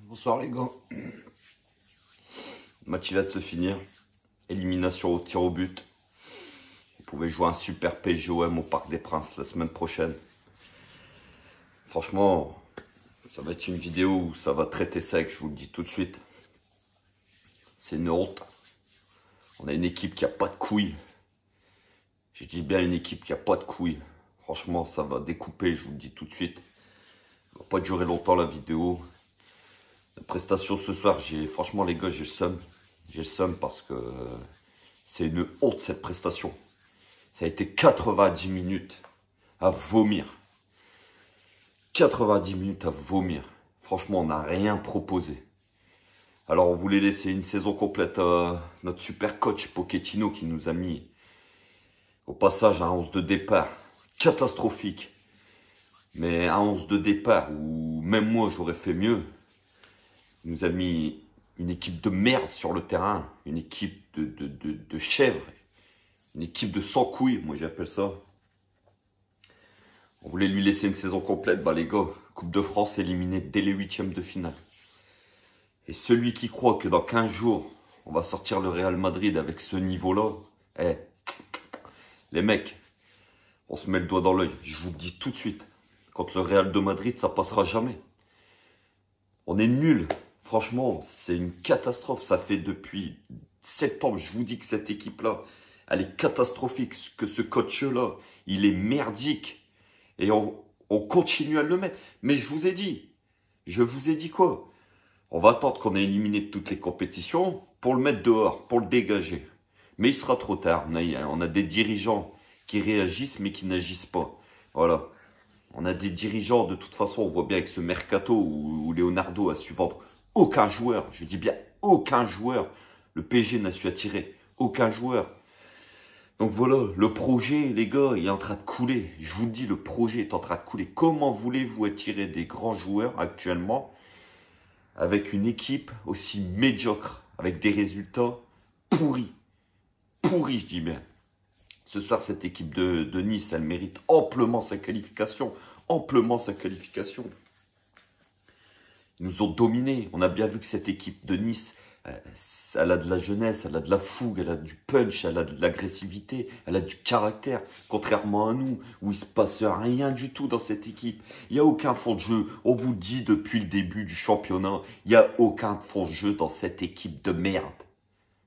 Bonsoir les gars. Le match il vient de se finir. Élimination au tir au but. Vous pouvez jouer un super PGOM au Parc des Princes la semaine prochaine. Franchement, ça va être une vidéo où ça va traiter sec, je vous le dis tout de suite. C'est une honte. On a une équipe qui a pas de couilles. Je dis bien une équipe qui a pas de couilles. Franchement, ça va découper, je vous le dis tout de suite. Ça va pas durer longtemps la vidéo. La prestation ce soir, franchement les gars, j'ai le seum. J'ai le seum parce que c'est une honte cette prestation. Ça a été 90 minutes à vomir. 90 minutes à vomir. Franchement, on n'a rien proposé. Alors, on voulait laisser une saison complète à notre super coach Pochettino qui nous a mis au passage un 11 de départ catastrophique. Mais un 11 de départ où même moi j'aurais fait mieux. Il nous a mis une équipe de merde sur le terrain, une équipe de chèvres, une équipe de sans couilles, moi j'appelle ça. On voulait lui laisser une saison complète, bah les gars, Coupe de France éliminée dès les huitièmes de finale. Et celui qui croit que dans 15 jours, on va sortir le Real Madrid avec ce niveau-là, les mecs, on se met le doigt dans l'œil, je vous le dis tout de suite. Contre le Real de Madrid, ça passera jamais. On est nuls. Franchement, c'est une catastrophe. Ça fait depuis septembre, je vous dis que cette équipe-là, elle est catastrophique. Que ce coach-là, il est merdique. Et on continue à le mettre. Mais je vous ai dit quoi? On va attendre qu'on ait éliminé toutes les compétitions pour le mettre dehors, pour le dégager. Mais il sera trop tard. On a des dirigeants qui réagissent mais qui n'agissent pas. Voilà. On a des dirigeants, de toute façon, on voit bien avec ce mercato où Leonardo a su vendre aucun joueur. Je dis bien aucun joueur. Le PSG n'a su attirer aucun joueur. Donc voilà, le projet, les gars, il est en train de couler. Je vous le dis, le projet est en train de couler. Comment voulez-vous attirer des grands joueurs actuellement avec une équipe aussi médiocre, avec des résultats pourris? Pourris, je dis bien. Ce soir, cette équipe de Nice, elle mérite amplement sa qualification. Amplement sa qualification. Ils nous ont dominés. On a bien vu que cette équipe de Nice, elle a de la jeunesse, elle a de la fougue, elle a du punch, elle a de l'agressivité, elle a du caractère. Contrairement à nous, où il se passe rien du tout dans cette équipe. Il n'y a aucun fond de jeu. On vous dit depuis le début du championnat, il n'y a aucun fond de jeu dans cette équipe de merde.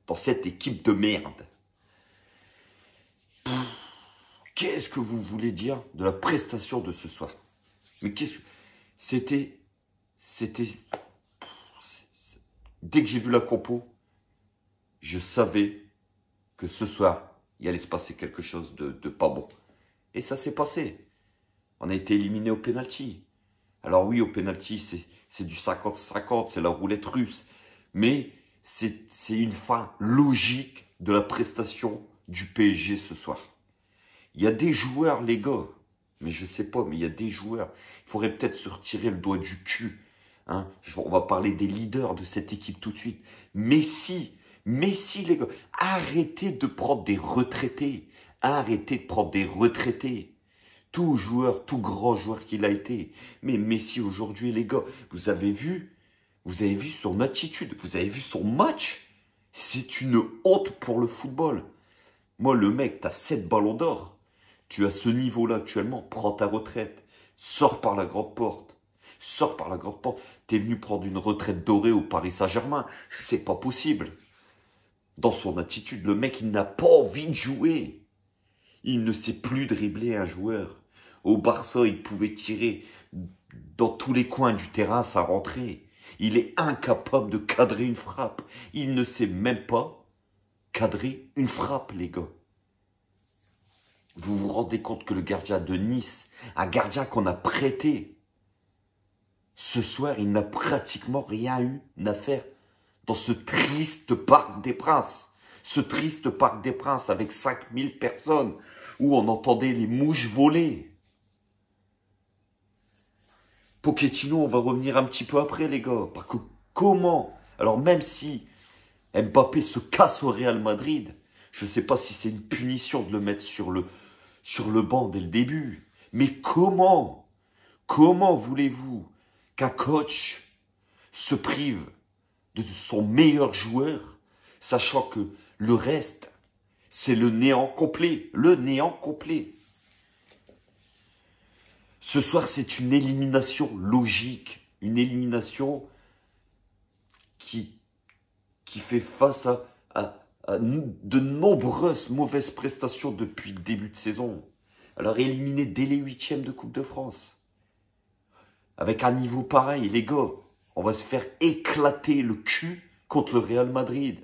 Dans cette équipe de merde. Qu'est-ce que vous voulez dire de la prestation de ce soir? Mais qu'est-ce que... C'était... Dès que j'ai vu la compo, je savais que ce soir, il allait se passer quelque chose de pas bon. Et ça s'est passé. On a été éliminé au pénalty. Alors oui, au pénalty, c'est du 50-50, c'est la roulette russe. Mais c'est une fin logique de la prestation du PSG ce soir. Il y a des joueurs, les gars, mais je sais pas, mais il y a des joueurs. Il faudrait peut-être se retirer le doigt du cul. Hein. On va parler des leaders de cette équipe tout de suite. Messi, les gars, arrêtez de prendre des retraités. Arrêtez de prendre des retraités. Tout joueur, tout grand joueur qu'il a été. Mais Messi aujourd'hui, les gars, vous avez vu son attitude, vous avez vu son match. C'est une honte pour le football. Moi, le mec, t'as 7 ballons d'or. Tu as ce niveau-là actuellement, prends ta retraite. Sors par la grande porte. Sors par la grande porte. T'es venu prendre une retraite dorée au Paris Saint-Germain. C'est pas possible. Dans son attitude, le mec, il n'a pas envie de jouer. Il ne sait plus dribbler un joueur. Au Barça, il pouvait tirer dans tous les coins du terrain, ça rentrait. Il est incapable de cadrer une frappe. Il ne sait même pas cadrer une frappe, les gars. Vous vous rendez compte que le gardien de Nice, un gardien qu'on a prêté, ce soir, il n'a pratiquement rien eu à faire dans ce triste Parc des Princes. Ce triste Parc des Princes avec 5000 personnes où on entendait les mouches voler. Pochettino, on va revenir un petit peu après, les gars. Parce que comment? Alors même si Mbappé se casse au Real Madrid, je ne sais pas si c'est une punition de le mettre sur le banc dès le début. Mais comment voulez-vous qu'un coach se prive de son meilleur joueur, sachant que le reste, c'est le néant complet. Le néant complet. Ce soir, c'est une élimination logique. Une élimination qui fait face à de nombreuses mauvaises prestations depuis le début de saison. Alors éliminé dès les huitièmes de Coupe de France. Avec un niveau pareil, les gars, on va se faire éclater le cul contre le Real Madrid.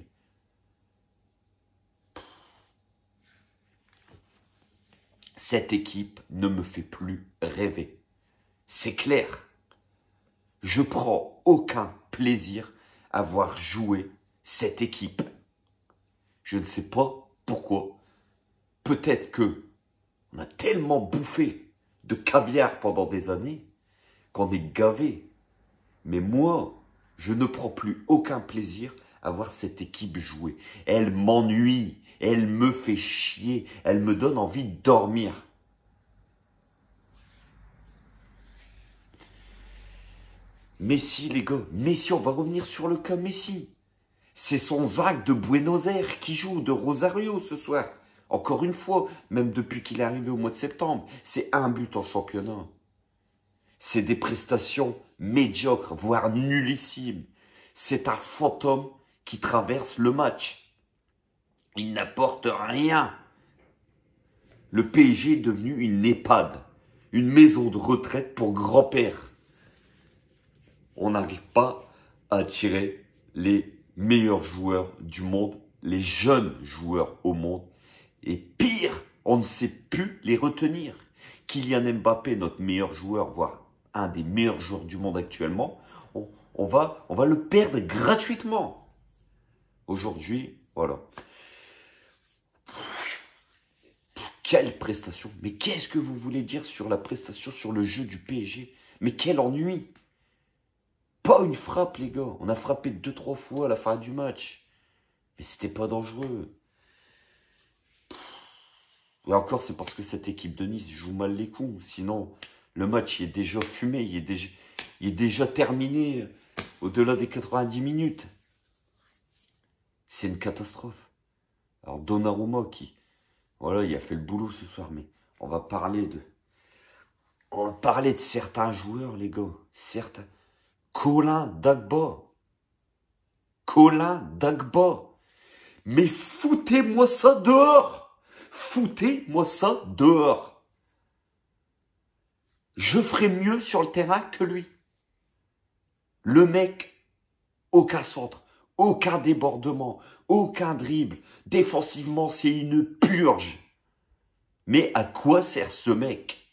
Cette équipe ne me fait plus rêver. C'est clair. Je prends aucun plaisir à voir jouer cette équipe. Je ne sais pas pourquoi. Peut-être que on a tellement bouffé de caviar pendant des années qu'on est gavé. Mais moi, je ne prends plus aucun plaisir à voir cette équipe jouer. Elle m'ennuie, elle me fait chier, elle me donne envie de dormir. Messi, les gars, Messi, on va revenir sur le cas Messi. C'est son Zach de Buenos Aires qui joue, de Rosario ce soir. Encore une fois, même depuis qu'il est arrivé au mois de septembre, c'est un but en championnat. C'est des prestations médiocres, voire nullissimes. C'est un fantôme qui traverse le match. Il n'apporte rien. Le PSG est devenu une EHPAD, une maison de retraite pour grand-père. On n'arrive pas à attirer les meilleurs joueurs du monde, les jeunes joueurs au monde. Et pire, on ne sait plus les retenir. Kylian Mbappé, notre meilleur joueur, voire un des meilleurs joueurs du monde actuellement, on va le perdre gratuitement. Aujourd'hui, voilà. Quelle prestation! Mais qu'est-ce que vous voulez dire sur la prestation, sur le jeu du PSG? Mais quel ennui! Pas une frappe, les gars. On a frappé 2-3 fois à la fin du match. Mais c'était pas dangereux. Et encore, c'est parce que cette équipe de Nice joue mal les coups. Sinon, le match il est déjà fumé. Il est déjà terminé au-delà des 90 minutes. C'est une catastrophe. Alors, Donnarumma voilà, il a fait le boulot ce soir. Mais on va parler de certains joueurs, les gars. Certains. Colin Dagba. Colin Dagba. Mais foutez-moi ça dehors. Foutez-moi ça dehors. Je ferai mieux sur le terrain que lui. Le mec, aucun centre, aucun débordement, aucun dribble. Défensivement, c'est une purge. Mais à quoi sert ce mec?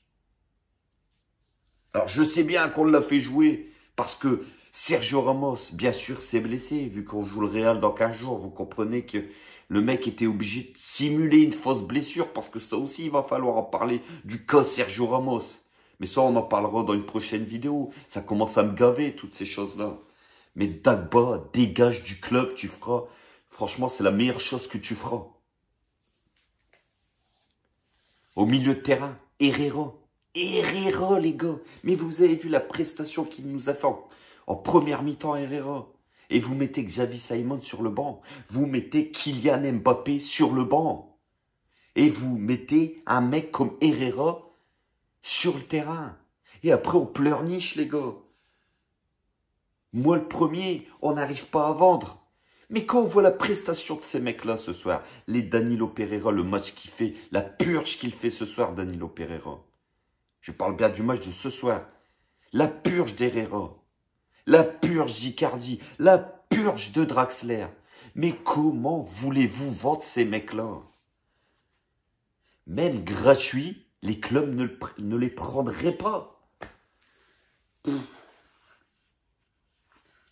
Alors, je sais bien qu'on l'a fait jouer parce que Sergio Ramos, bien sûr, s'est blessé. Vu qu'on joue le Real dans 15 jours, vous comprenez que le mec était obligé de simuler une fausse blessure parce que ça aussi, il va falloir en parler du cas Sergio Ramos. Mais ça, on en parlera dans une prochaine vidéo. Ça commence à me gaver, toutes ces choses-là. Mais Dagba, dégage du club, tu feras. Franchement, c'est la meilleure chose que tu feras. Au milieu de terrain, Herrera. Herrera, les gars. Mais vous avez vu la prestation qu'il nous a fait en première mi-temps, Herrera. Et vous mettez Xavi Simons sur le banc. Vous mettez Kylian Mbappé sur le banc. Et vous mettez un mec comme Herrera sur le terrain. Et après, on pleurniche, les gars. Moi, le premier, on n'arrive pas à vendre. Mais quand on voit la prestation de ces mecs-là ce soir, les Danilo Pereira, le match qu'il fait, la purge qu'il fait ce soir, Danilo Pereira. Je parle bien du match de ce soir. La purge d'Herrera. La purge d'Icardi. La purge de Draxler. Mais comment voulez-vous vendre ces mecs-là? Même gratuit, les clubs ne les prendraient pas.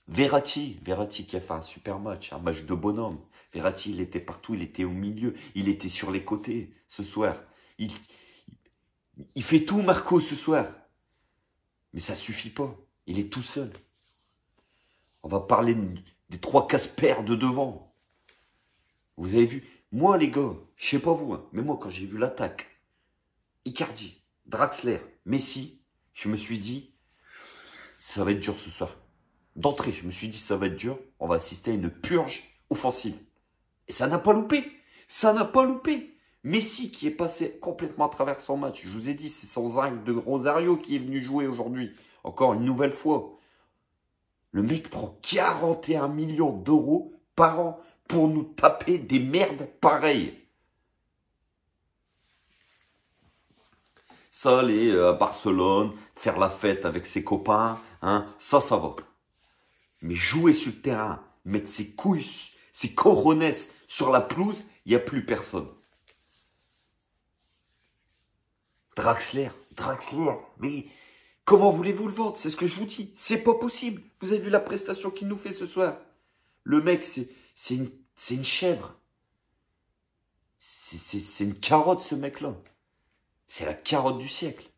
Verratti qui a fait un super match, un match de bonhomme. Verratti, il était partout, il était au milieu, il était sur les côtés ce soir. Il fait tout, Marco, ce soir. Mais ça suffit pas. Il est tout seul. On va parler des 3 casse-pères de devant. Vous avez vu? Moi, les gars, je sais pas vous, hein, mais moi, quand j'ai vu l'attaque, Icardi, Draxler, Messi, je me suis dit, ça va être dur ce soir. D'entrée, je me suis dit, ça va être dur. On va assister à une purge offensive. Et ça n'a pas loupé. Ça n'a pas loupé. Messi qui est passé complètement à travers son match. Je vous ai dit, c'est son zinc de Rosario qui est venu jouer aujourd'hui. Encore une nouvelle fois. Le mec prend 41 millions d'euros par an pour nous taper des merdes pareilles. Ça, aller à Barcelone, faire la fête avec ses copains, hein, ça va. Mais jouer sur le terrain, mettre ses couilles, ses coronets sur la pelouse, il n'y a plus personne. Draxler, mais comment voulez-vous le vendre? C'est ce que je vous dis. C'est pas possible. Vous avez vu la prestation qu'il nous fait ce soir? Le mec, c'est une chèvre. C'est une carotte, ce mec-là. C'est la carotte du siècle.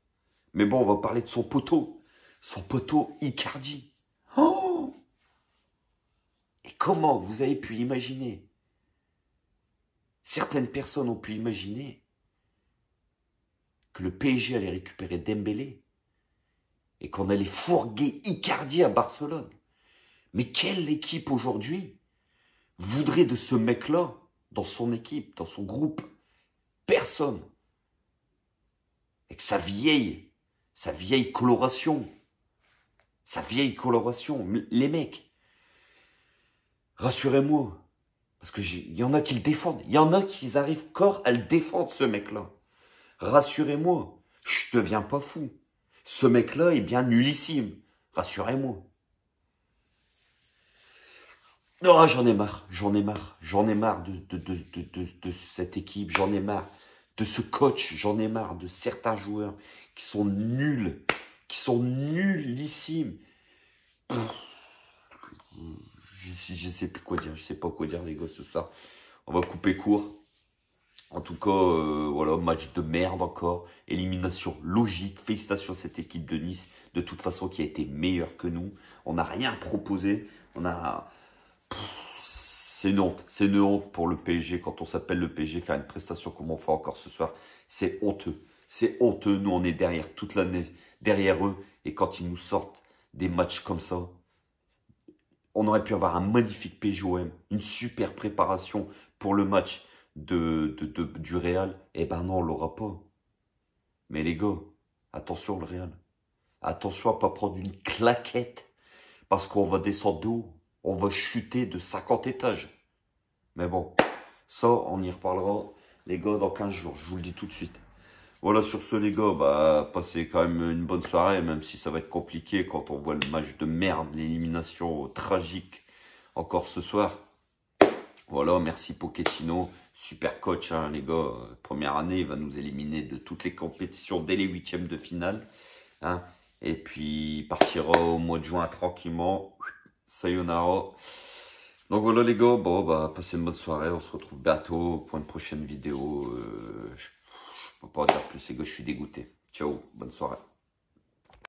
Mais bon, on va parler de son poteau. Son poteau Icardi. Oh! Et comment vous avez pu imaginer? Certaines personnes ont pu imaginer que le PSG allait récupérer Dembélé et qu'on allait fourguer Icardi à Barcelone. Mais quelle équipe aujourd'hui voudrait de ce mec-là dans son équipe, dans son groupe? Personne. Avec sa vieille coloration. Sa vieille coloration. Les mecs, rassurez-moi, parce qu'il y en a qui le défendent. Il y en a qui arrivent corps à le défendre, ce mec-là. Rassurez-moi, je ne deviens pas fou. Ce mec-là est bien nullissime. Rassurez-moi. Non, j'en ai marre. J'en ai marre de cette équipe. J'en ai marre de ce coach. J'en ai marre de certains joueurs qui sont nuls. Qui sont nullissimes. Je sais plus quoi dire. Je sais pas quoi dire, les gars, ce soir. On va couper court. En tout cas, voilà, match de merde encore. Élimination logique. Félicitations à cette équipe de Nice. De toute façon, qui a été meilleure que nous. On n'a rien proposé. C'est une honte. C'est une honte pour le PSG. Quand on s'appelle le PSG, faire une prestation comme on fait encore ce soir, c'est honteux. C'est honteux. Nous, on est derrière toute l'année, derrière eux. Et quand ils nous sortent des matchs comme ça, on aurait pu avoir un magnifique PSGOM, une super préparation pour le match du Real. Eh ben non, on l'aura pas. Mais les gars, attention le Real. Attention à pas prendre une claquette. Parce qu'on va descendre de haut. On va chuter de 50 étages. Mais bon, ça, on y reparlera, les gars, dans 15 jours. Je vous le dis tout de suite. Voilà, sur ce, les gars, bah, passez quand même une bonne soirée, même si ça va être compliqué quand on voit le match de merde, l'élimination tragique encore ce soir. Voilà, merci Pochettino, super coach, hein, les gars. Première année, il va nous éliminer de toutes les compétitions dès les huitièmes de finale. Hein, et puis, il partira au mois de juin tranquillement. Sayonara. Donc voilà les gars, bon bah passez une bonne soirée, on se retrouve bientôt pour une prochaine vidéo. Je peux pas dire plus les gars, je suis dégoûté. Ciao, bonne soirée.